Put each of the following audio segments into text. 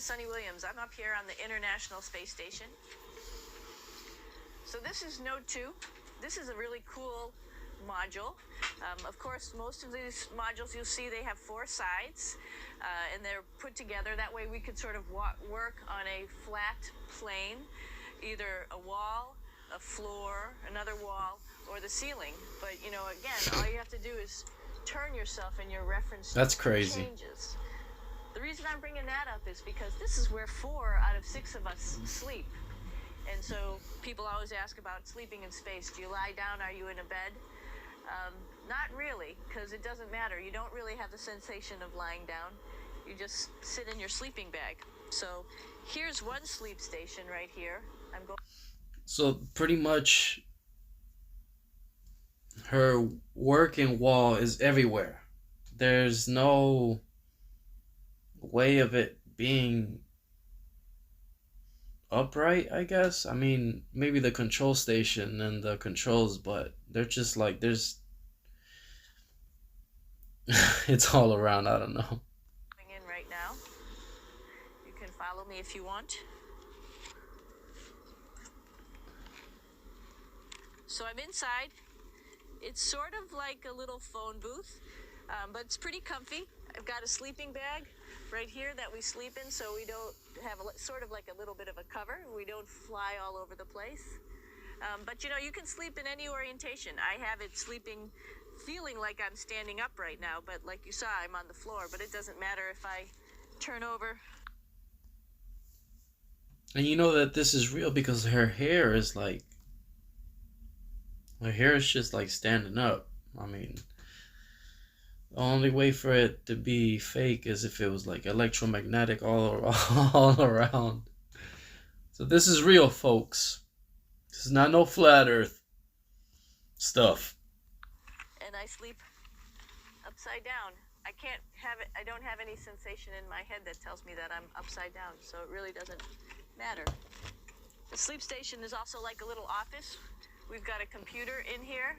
Sunny Williams. I'm up here on the International Space Station. So this is Node 2. This is a really cool module. Of course, most of these modules you'll see they have 4 sides, and they're put together. That way we could sort of work on a flat plane, either a wall, a floor, another wall, or the ceiling. But, you know, again, all you have to do is turn yourself and your reference That's crazy. changes. The reason I'm bringing that up is because this is where 4 out of 6 of us sleep. And so people always ask about sleeping in space. Do you lie down? Are you in a bed? Not really, because it doesn't matter. You don't really have the sensation of lying down. You just sit in your sleeping bag. So here's one sleep station right here. So pretty much her working wall is everywhere. There's no way of it being upright, I guess. I mean, maybe the control station and the controls, but they're just like, there's it's all around. I don't know. Coming in right now. You can follow me if you want. So I'm inside. It's sort of like a little phone booth, but it's pretty comfy. I've got a sleeping bag right here that we sleep in, so we don't have sort of like a little bit of a cover. We don't fly all over the place. But you know, you can sleep in any orientation. I have it feeling like I'm standing up right now, but like you saw, I'm on the floor, but it doesn't matter if I turn over. And you know that this is real because her hair is like, her hair is just like standing up. I mean, the only way for it to be fake is if it was like electromagnetic all around. So this is real, folks. This is not no flat earth stuff. And I sleep upside down. I don't have any sensation in my head that tells me that I'm upside down, so it really doesn't matter. The sleep station is also like a little office. We've got a computer in here.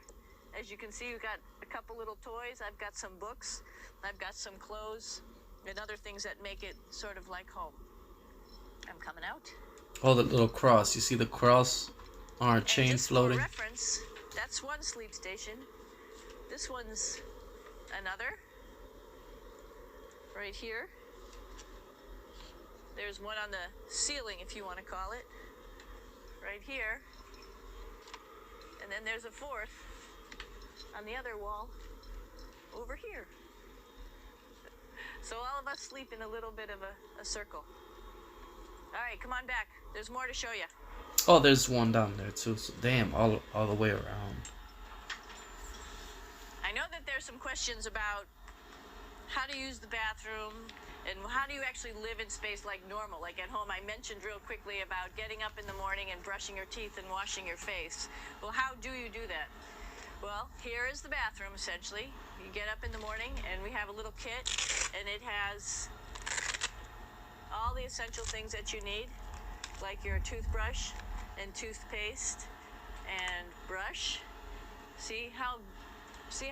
As you can see, we've got a couple little toys. I've got some books. I've got some clothes and other things that make it sort of like home. I'm coming out. Oh, the little cross. You see the cross on our chain floating? For reference, that's one sleep station. This one's another. Right here. There's one on the ceiling, if you want to call it. Right here. And then there's a 4th on the other wall over here. So all of us sleep in a little bit of a circle. All right, come on back. There's more to show you. Oh, there's one down there too. So, damn, all the way around. I know that there's some questions about how to use the bathroom and how do you actually live in space like normal, like at home. I mentioned real quickly about getting up in the morning and brushing your teeth and washing your face. Well, how do you do that? Well, here is the bathroom, essentially. You get up in the morning, and we have a little kit, and it has all the essential things that you need, like your toothbrush and toothpaste and brush. See how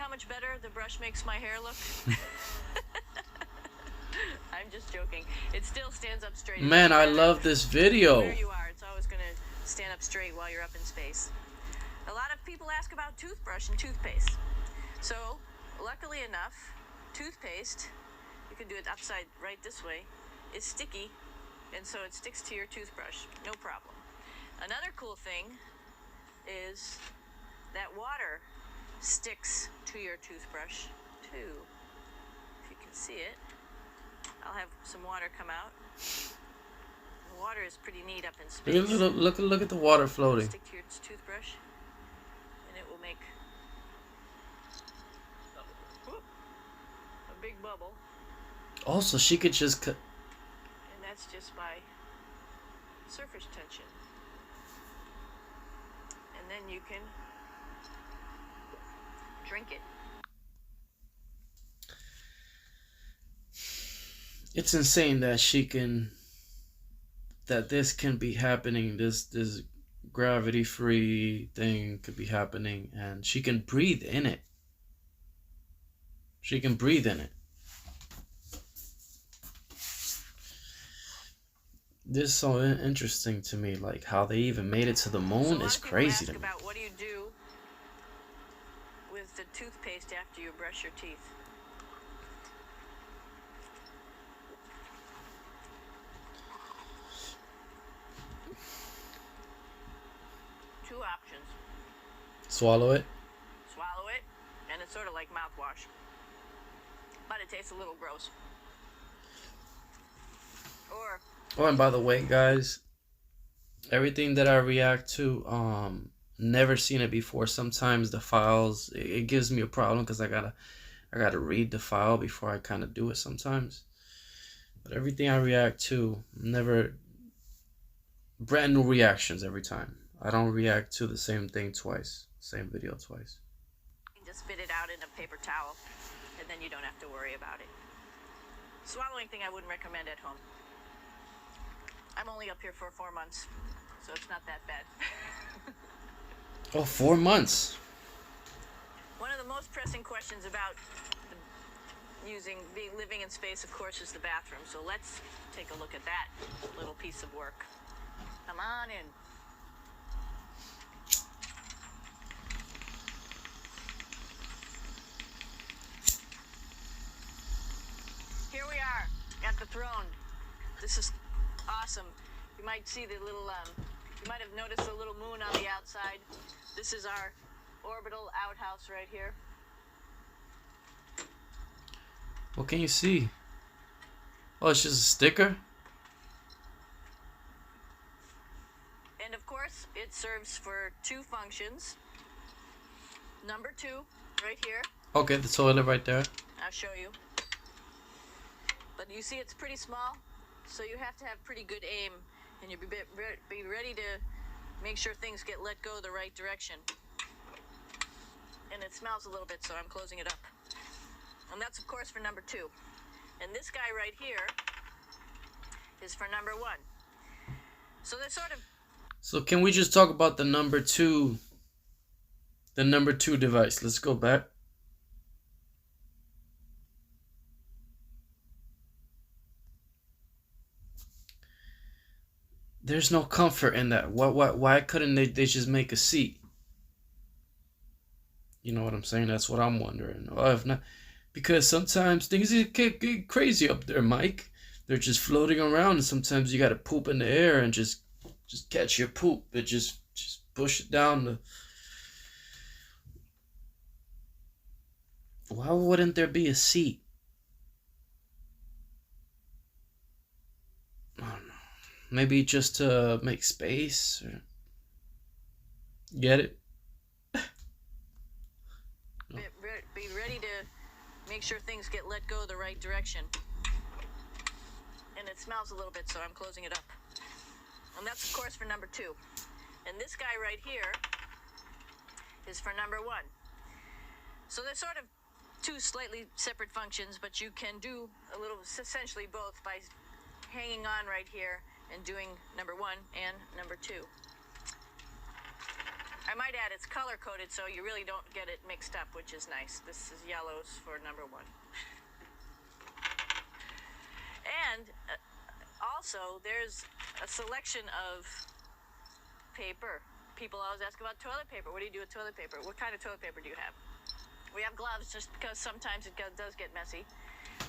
much better the brush makes my hair look? I'm just joking. It still stands up straight. Man, I love this video. Where you are, it's always going to stand up straight while you're up in space. A lot of people ask about toothbrush and toothpaste. So, luckily enough, toothpaste, you can do it upside right this way, is sticky, and so it sticks to your toothbrush. No problem. Another cool thing is that water sticks to your toothbrush too. If you can see it, I'll have some water come out. The water is pretty neat up in space. Look at the water floating. Stick to your toothbrush, and it will make a big bubble. Also, she could just cut. And that's just by surface tension. And then you can drink it. It's insane that this can be happening. This gravity-free thing could be happening, and she can breathe in it. She can breathe in it. This is so interesting to me, like how they even made it to the So a moon lot is of people crazy ask to me. about what do you do with the toothpaste after you brush your teeth. Two options. Swallow it. Swallow it, and it's sort of like mouthwash, but it tastes a little gross. Or Oh, and by the way, guys, everything that I react to, never seen it before. Sometimes the files, it gives me a problem because I gotta read the file before I kind of do it sometimes. But everything I react to, never brand new reactions every time. I don't react to the same thing twice, same video twice. just spit it out in a paper towel, and then you don't have to worry about it. Swallowing thing I wouldn't recommend at home. I'm only up here for 4 months, so it's not that bad. Oh, 4 months. One of the most pressing questions about living in space, of course, is the bathroom. So let's take a look at that little piece of work. Come on in. Here we are at the throne. This is awesome. You might see the little, you might have noticed the little moon on the outside. This is our orbital outhouse right here. What can you see? Oh, it's just a sticker? And of course, it serves for 2 functions. Number 2, right here. Okay, the toilet right there. I'll show you. But you see it's pretty small, so you have to have pretty good aim, and you be ready to make sure things get let go the right direction. And it smells a little bit, so I'm closing it up. And that's, of course, for number 2. And this guy right here is for number 1. So they're sort of... So can we just talk about the number 2 device? Let's go back. There's no comfort in that. Why couldn't they just make a seat? You know what I'm saying? That's what I'm wondering. Or if not, because sometimes things get crazy up there, Mike. They're just floating around, and sometimes you gotta poop in the air and just catch your poop. It just push it down the... Why wouldn't there be a seat? I don't know. Maybe just to make space. Or... Get it? No. Be ready to make sure things get let go the right direction. And it smells a little bit, so I'm closing it up. And that's, of course, for number 2. And this guy right here is for number 1. So they're sort of 2 slightly separate functions, but you can do a little, essentially both, by hanging on right here and doing number 1 and number 2. I might add it's color-coded, so you really don't get it mixed up, which is nice. This is yellows for number 1. And also, there's a selection of paper. People always ask about toilet paper. What do you do with toilet paper? What kind of toilet paper do you have? We have gloves, just because sometimes it does get messy.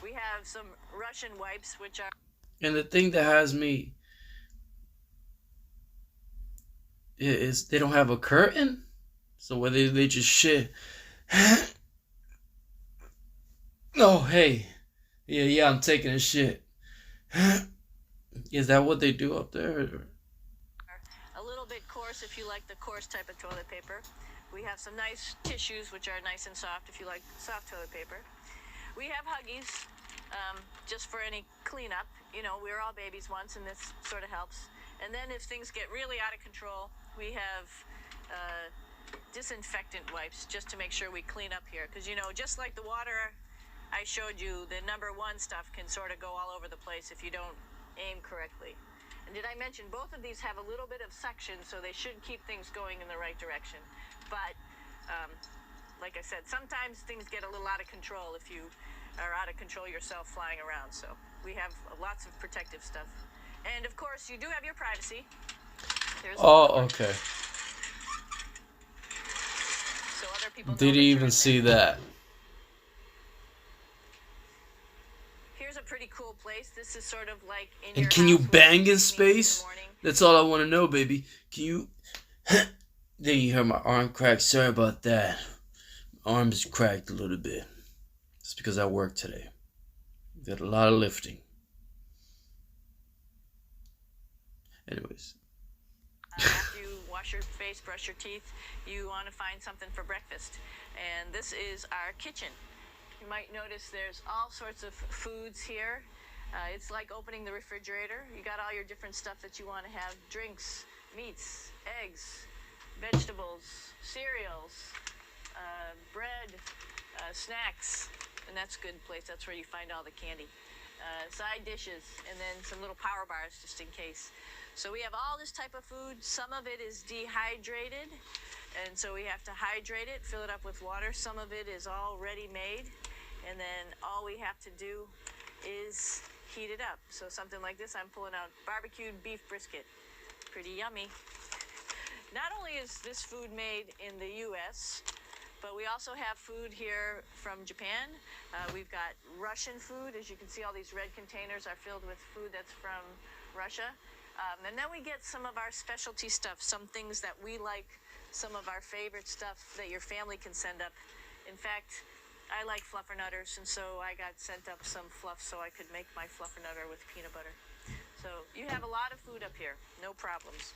We have some Russian wipes, which are... And the thing that has me is they don't have a curtain, so whether they just shit. Oh, hey, yeah, I'm taking a shit. Is that what they do up there? A little bit coarse if you like the coarse type of toilet paper. We have some nice tissues, which are nice and soft if you like soft toilet paper. We have Huggies, just for any cleanup. You know, we were all babies once, and this sort of helps. And then if things get really out of control, we have disinfectant wipes, just to make sure we clean up here. Because, you know, just like the water I showed you, the number 1 stuff can sort of go all over the place if you don't aim correctly. And did I mention both of these have a little bit of suction, so they should keep things going in the right direction. But, like I said, sometimes things get a little out of control if you are out of control yourself flying around. So we have lots of protective stuff. And of course, you do have your privacy. There's Oh, okay. so other people know Didn't that you're even in see there. that. Here's a pretty cool place. This is sort of like in And your can you house where bang you in sneak in the space? morning. That's all I want to know, baby. Can you? There you heard my arm crack. Sorry about that. My arm's cracked a little bit. It's because I worked today. Did a lot of lifting. Anyways. After you wash your face, brush your teeth, you want to find something for breakfast. And this is our kitchen. You might notice there's all sorts of foods here. It's like opening the refrigerator. You got all your different stuff that you want to have. Drinks, meats, eggs, vegetables, cereals, bread, snacks. And that's a good place. That's where you find all the candy. Side dishes, and then some little power bars just in case. So we have all this type of food. Some of it is dehydrated, and so we have to hydrate it, fill it up with water. Some of it is all ready made, and then all we have to do is heat it up. So something like this, I'm pulling out barbecued beef brisket. Pretty yummy. Not only is this food made in the U.S., but we also have food here from Japan. We've got Russian food. As you can see, all these red containers are filled with food that's from Russia. And then we get some of our specialty stuff, some things that we like, some of our favorite stuff that your family can send up. In fact, I like fluffernutters, and so I got sent up some fluff so I could make my fluffernutter with peanut butter. So you have a lot of food up here, no problems.